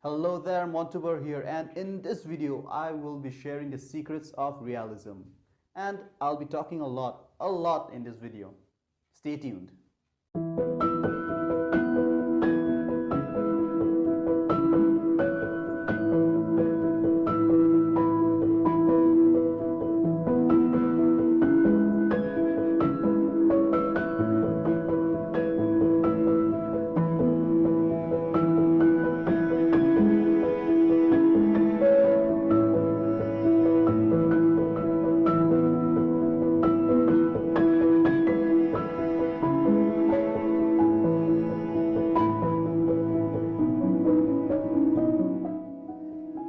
Hello there, Monteber here, and in this video I will be sharing the secrets of realism. And I'll be talking a lot in this video. Stay tuned.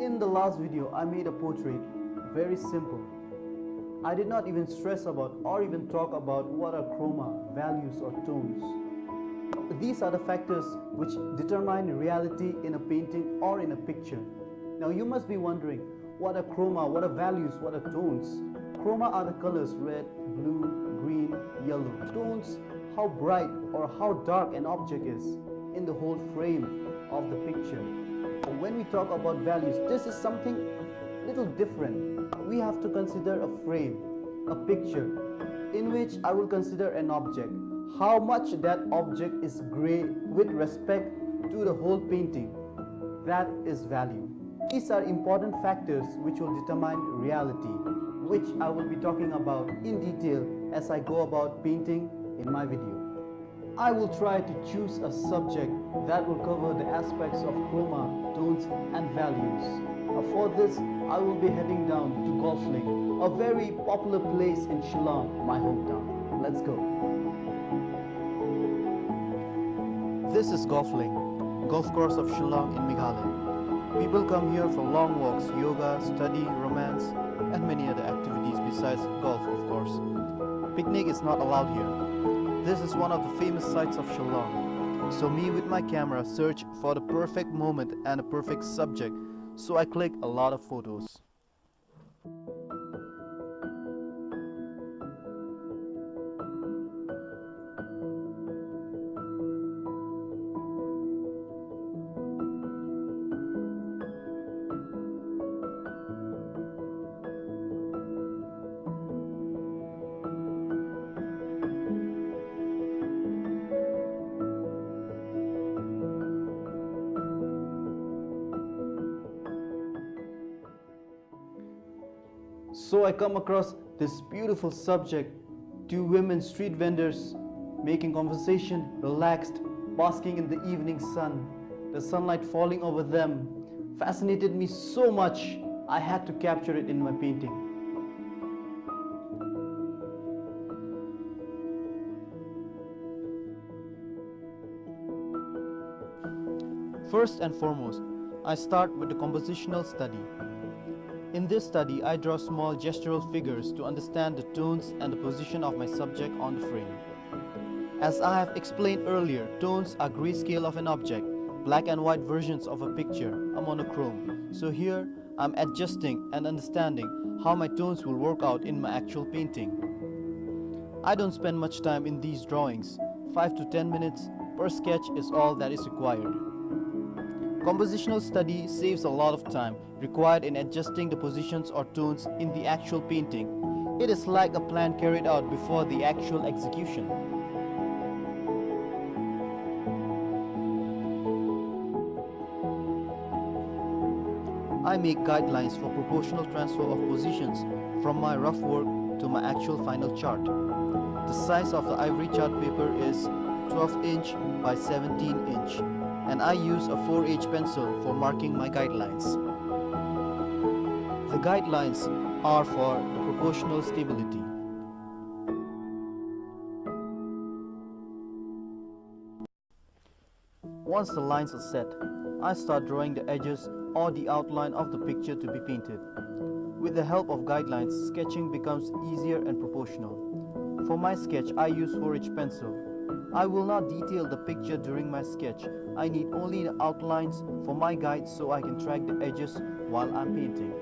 In the last video, I made a portrait, very simple. I did not even stress about or even talk about what are chroma, values or tones. These are the factors which determine reality in a painting or in a picture. Now you must be wondering, what are chroma, what are values, what are tones? Chroma are the colors red, blue, green, yellow. Tones, how bright or how dark an object is in the whole frame of the picture. When we talk about values, this is something little different. We have to consider a frame, a picture, in which I will consider an object. How much that object is gray with respect to the whole painting. That is value. These are important factors which will determine reality, which I will be talking about in detail as I go about painting in my video. I will try to choose a subject that will cover the aspects of chroma, tones and values. For this, I will be heading down to Golflink, a very popular place in Shillong, my hometown. Let's go. This is Golflink, golf course of Shillong in Meghalaya. People come here for long walks, yoga, study, romance and many other activities besides golf, of course. Picnic is not allowed here. This is one of the famous sites of Shillong. So me with my camera search for the perfect moment and a perfect subject, so I click a lot of photos. So I come across this beautiful subject, two women street vendors making conversation, relaxed, basking in the evening sun, the sunlight falling over them, fascinated me so much I had to capture it in my painting. First and foremost, I start with the compositional study. In this study, I draw small gestural figures to understand the tones and the position of my subject on the frame. As I have explained earlier, tones are grayscale of an object, black and white versions of a picture, a monochrome. So here, I'm adjusting and understanding how my tones will work out in my actual painting. I don't spend much time in these drawings. 5 to 10 minutes per sketch is all that is required. Compositional study saves a lot of time required in adjusting the positions or tones in the actual painting. It is like a plan carried out before the actual execution. I make guidelines for proportional transfer of positions from my rough work to my actual final chart. The size of the ivory chart paper is 12 inch by 17 inch. And I use a 4H pencil for marking my guidelines. The guidelines are for the proportional stability. Once the lines are set, I start drawing the edges or the outline of the picture to be painted. With the help of guidelines, sketching becomes easier and proportional. For my sketch, I use 4H pencil. I will not detail the picture during my sketch. I need only the outlines for my guide so I can track the edges while I'm painting.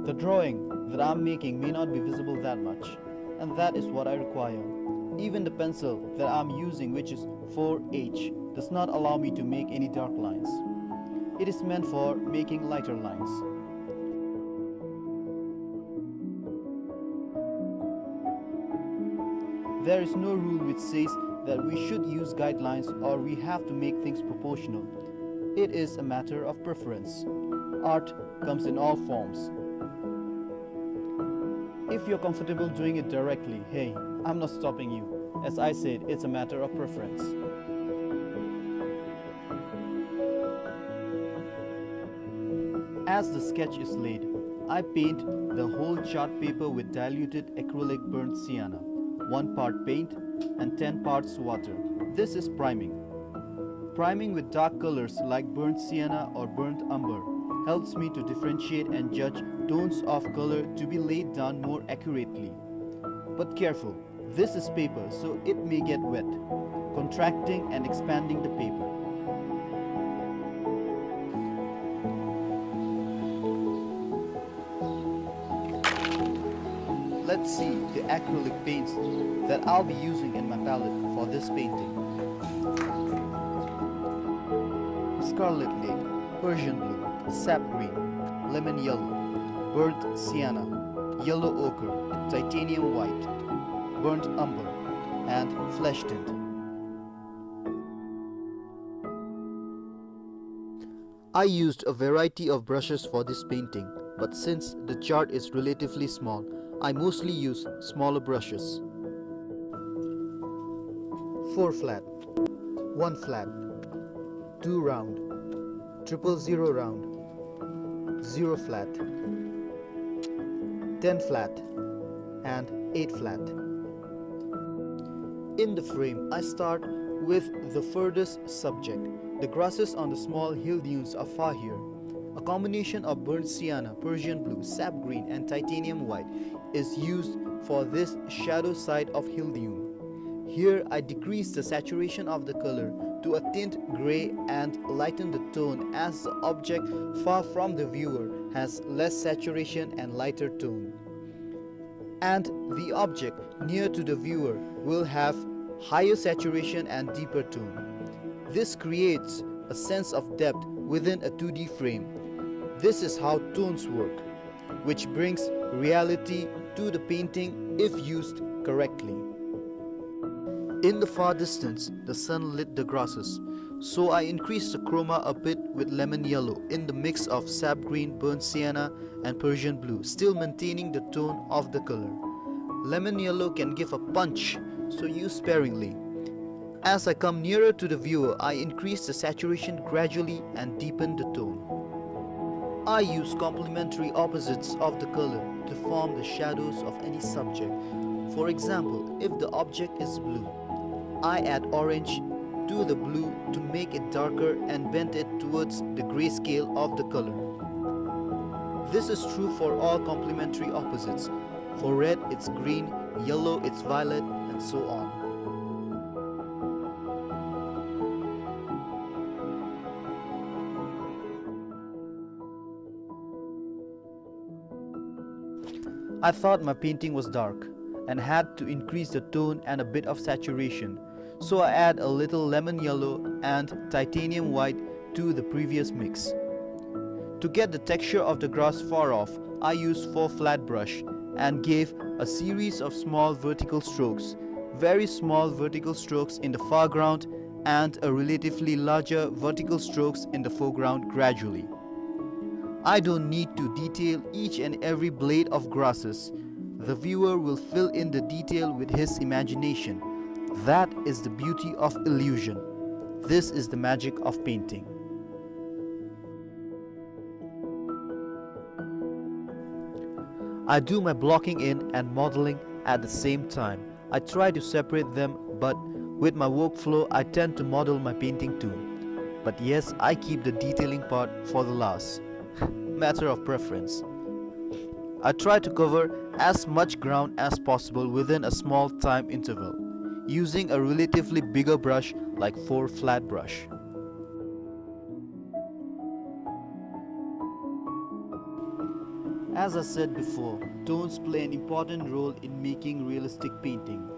The drawing that I'm making may not be visible that much, and that is what I require. Even the pencil that I'm using, which is 4H, does not allow me to make any dark lines. It is meant for making lighter lines. There is no rule which says that we should use guidelines or we have to make things proportional. It is a matter of preference. Art comes in all forms. If you're comfortable doing it directly, hey, I'm not stopping you. As I said, it's a matter of preference. As the sketch is laid, I paint the whole chart paper with diluted acrylic burnt sienna, 1 part paint and 10 parts water. This is priming. Priming with dark colors like burnt sienna or burnt umber helps me to differentiate and judge tones of color to be laid down more accurately. But careful, this is paper, so it may get wet, contracting and expanding the paper. Let's see the acrylic paints that I'll be using in my palette for this painting. Scarlet Lake, Persian Blue, Sap Green, Lemon Yellow, Burnt Sienna, Yellow Ochre, Titanium White, Burnt Umber, and Flesh Tint. I used a variety of brushes for this painting, but since the chart is relatively small, I mostly use smaller brushes. 4 flat, 1 flat, 2 round, 000 round, 0 flat, 10 flat, and 8 flat. In the frame, I start with the furthest subject. The grasses on the small hill dunes are far here. A combination of burnt sienna, Persian blue, sap green, and titanium white is used for this shadow side of hill dune. Here I decrease the saturation of the color to a tint gray and lighten the tone as the object far from the viewer has less saturation and lighter tone. And the object near to the viewer will have higher saturation and deeper tone. This creates a sense of depth within a 2D frame. This is how tones work, which brings reality to the painting if used correctly. In the far distance, the sun lit the grasses, so I increased the chroma a bit with lemon yellow in the mix of sap green, burnt sienna, and Persian blue, still maintaining the tone of the color. Lemon yellow can give a punch, so use sparingly. As I come nearer to the viewer, I increase the saturation gradually and deepen the tone. I use complementary opposites of the color to form the shadows of any subject. For example, if the object is blue, I add orange to the blue to make it darker and bend it towards the grayscale of the color. This is true for all complementary opposites. For red, it's green, yellow, it's violet, and so on. I thought my painting was dark and had to increase the tone and a bit of saturation, so I add a little lemon yellow and titanium white to the previous mix. To get the texture of the grass far off, I used 4 flat brush and gave a series of small vertical strokes, very small vertical strokes in the foreground and a relatively larger vertical strokes in the foreground gradually. I don't need to detail each and every blade of grasses. The viewer will fill in the detail with his imagination. That is the beauty of illusion. This is the magic of painting. I do my blocking in and modeling at the same time. I try to separate them, but with my workflow I tend to model my painting too. But yes, I keep the detailing part for the last. Matter of preference. I try to cover as much ground as possible within a small time interval, using a relatively bigger brush like 4 flat brush. As I said before, tones play an important role in making realistic painting.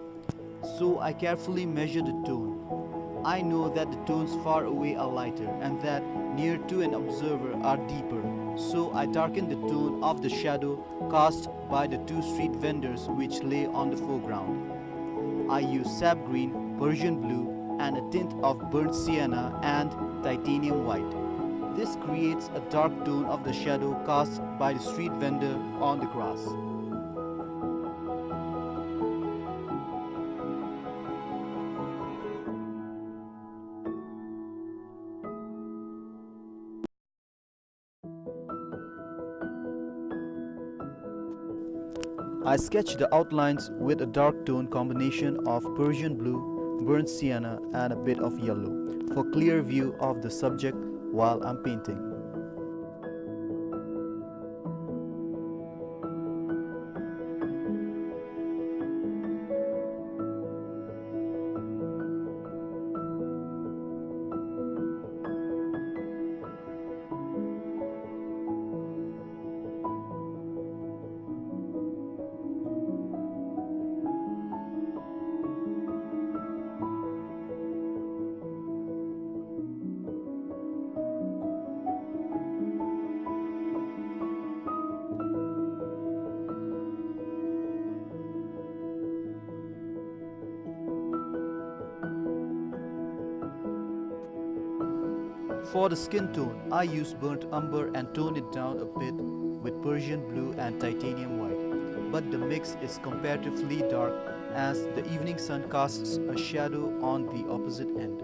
So I carefully measure the tone. I know that the tones far away are lighter and that near to an observer are deeper. So I darken the tone of the shadow cast by the two street vendors which lay on the foreground. I use sap green, Persian blue and a tint of burnt sienna and titanium white. This creates a dark tone of the shadow cast by the street vendor on the grass. I sketch the outlines with a dark tone combination of Persian blue, burnt sienna and a bit of yellow for clear view of the subject while I'm painting. For the skin tone, I use burnt umber and tone it down a bit with Persian blue and titanium white. But the mix is comparatively dark as the evening sun casts a shadow on the opposite end.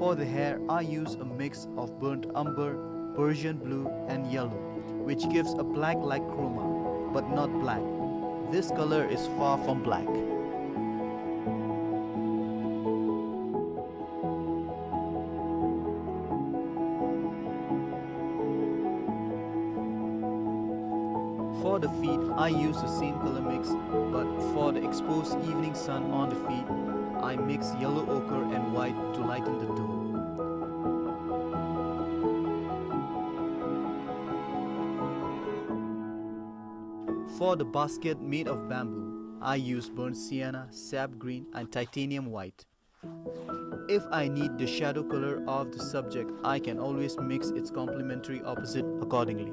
For the hair, I use a mix of burnt umber, Persian blue and yellow, which gives a black-like chroma, but not black. This color is far from black. For the feet, I use the same color mix, but for the exposed evening sun on the feet, I mix yellow ochre and white to lighten the tone. For the basket made of bamboo, I use burnt sienna, sap green and titanium white. If I need the shadow color of the subject, I can always mix its complementary opposite accordingly.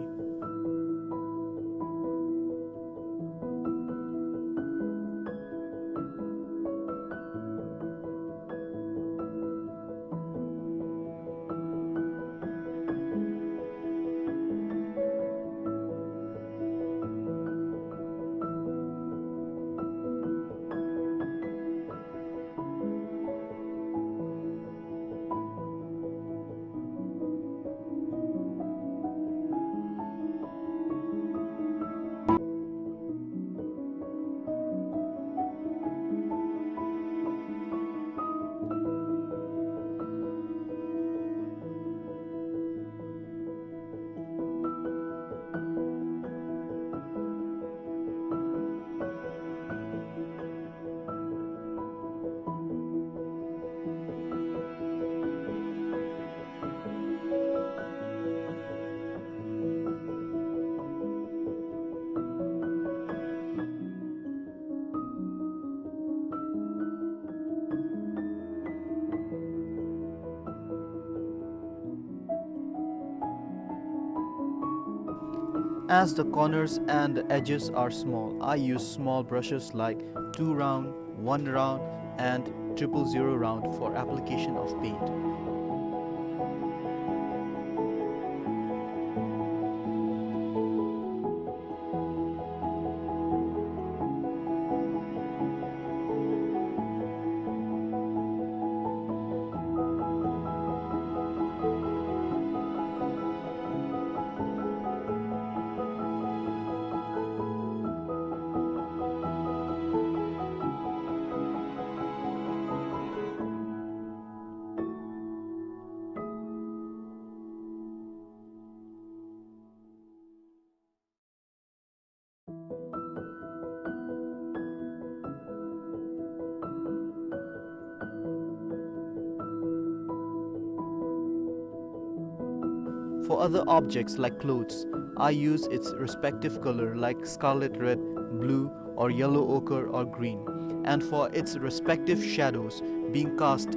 As the corners and the edges are small, I use small brushes like 2 round, 1 round and 000 round for application of paint. For other objects like clothes, I use its respective color like scarlet red, blue or yellow ochre or green. And for its respective shadows being cast,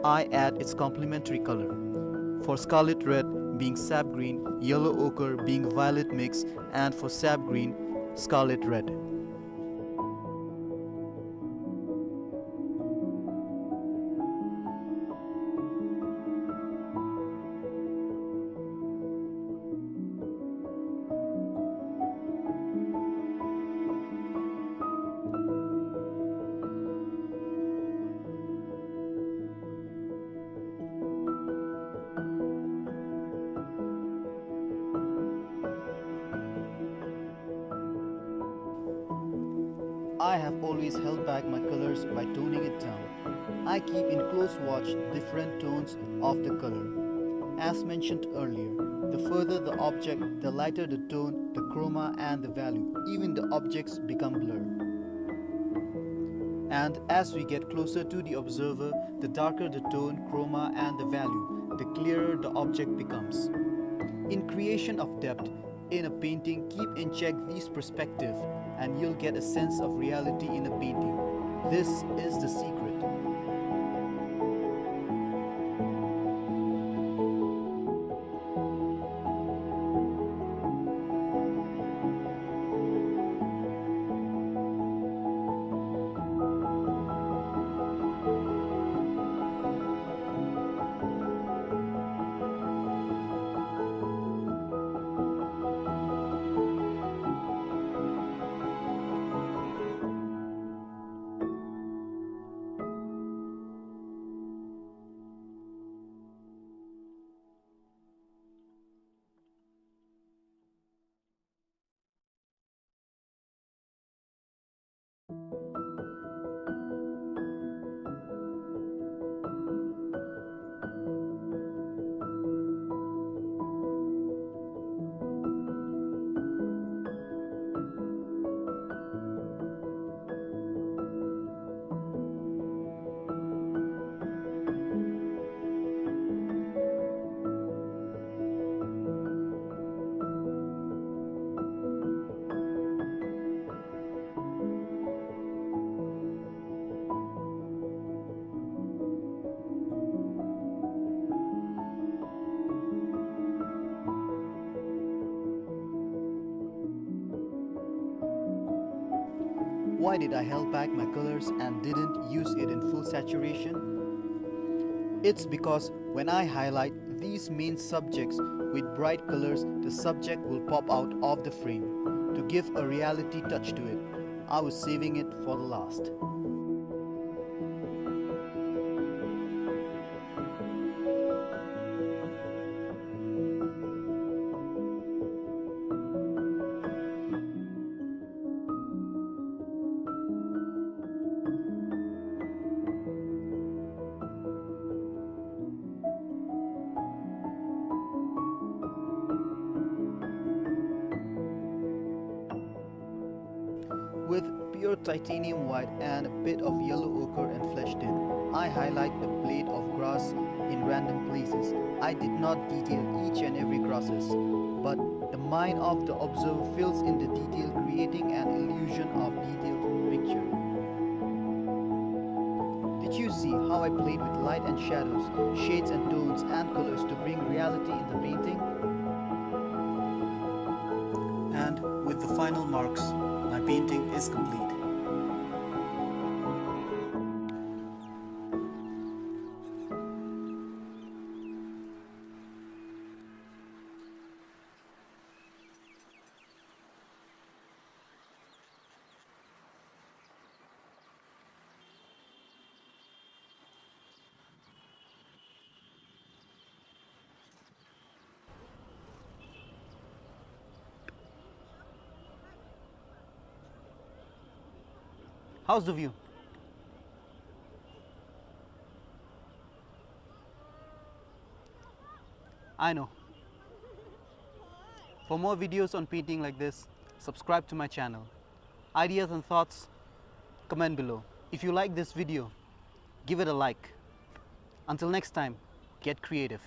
I add its complementary color. For scarlet red being sap green, yellow ochre being violet mix, and for sap green, scarlet red. I have always held back my colors by toning it down. I keep in close watch different tones of the color. As mentioned earlier, the further the object, the lighter the tone, the chroma and the value. Even the objects become blurred. And as we get closer to the observer, the darker the tone, chroma and the value, the clearer the object becomes. In creation of depth, in a painting, keep in check these perspectives and you'll get a sense of reality in a painting. This is the secret. Why did I held back my colors and didn't use it in full saturation? It's because when I highlight these main subjects with bright colors, the subject will pop out of the frame. To give a reality touch to it, I was saving it for the last. With pure titanium white and a bit of yellow ochre and fleshed in, I highlight the blade of grass in random places. I did not detail each and every grasses, but the mind of the observer fills in the detail, creating an illusion of detailed picture. Did you see how I played with light and shadows, shades and tones and colors to bring reality in the painting? And with the final marks, my painting is complete. How's the view? I know. For more videos on painting like this, subscribe to my channel. Ideas and thoughts, comment below. If you like this video, give it a like. Until next time, get creative.